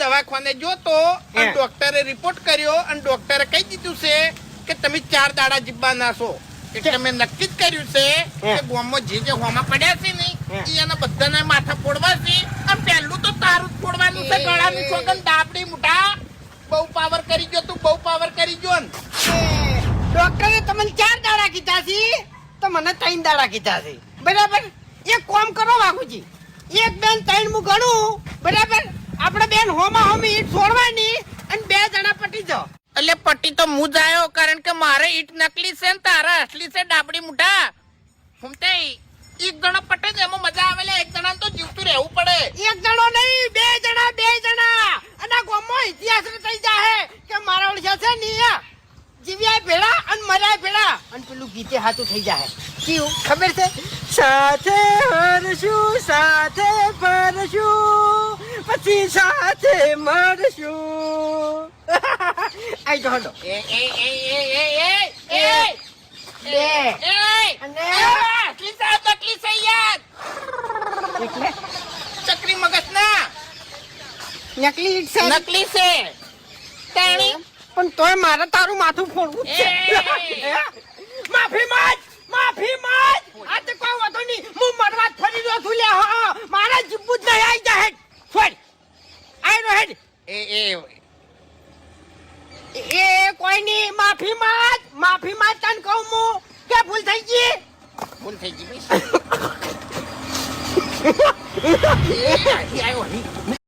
દવાખાને જોતો અને ડોક્ટરે રિપોર્ટ કર્યો અને ડોક્ટરે કહી દીધું છે કે તમે 4 દાડા જીબ્બા નાશો. એટલે મેં નક્કી જ કર્યું છે કે ગામમાં જે હોમાં પડ્યા છે ને એના બધાને માથા ફોડવા છે. અને પહેલું તો તારું જ ફોડવાનું છે. ગળાની સોગન દાબડી મુઠા. બહુ પાવર કરી ગયો તું, બહુ પાવર કરી ગયો ને. ડોક્ટરે તમને 4 દાડા કીધા છે તો મને 3 દાડા કીધા છે. બરાબર? એક કામ કરો બાપુજી, 1 2 3 હું ગણું. બરાબર? આપણે બેન હોમા હોમી ઈટ છોડવાની અને 2 જણા પટી જાઓ. એટલે પટ્ટી તો હું જ આવ્યો, કારણ કે મારે ઈટ નકલી છે ને તારા અસલી છે ડાબડી મુઠા. સમજે? એક જણો પટે તો એમાં મજા આવે લે. એક જણા તો જીવતું રહેવું પડે. 1 જણો નહીં, 2 જણા. અને આ ગામમાં ઇતિહાસ થઈ જાય કે મારા ઓળખ્યા છે ને જીવ્યા ભેળા અને મર્યા ભેળા. અને પેલું ગીતે હાથું થઈ જાય. કેવું ખબર છે? સાથે હરશું, સાથે ફરશું, પછી સાથે મરશું. આઈ જો હડો. એ એ એ એ એ એ એ બે અને અસલી છે નકલી છે યાર. એટલે ચક્રી મગજ ના નકલી ઈટ છે. નકલી છે તાણી. પણ તોય મારે તારું માથું ફોડવું જ છે. માફી માંગ, માફી માંગ. આ તો કોઈ વાંધો નહીં, હું મરવા જ ફરી રહ્યો છું. લે હા, મારા જીભું જ નહીં આવી જાય. છોડ આઈ નો હેડ. એ કોઈ નહીં, માફી માંગ, માફી માંગ. તને કહું હું કે ભૂલ થઈ ગઈ. ભૂલ થઈ ગઈ ભાઈ. એ આવ્યો નહીં.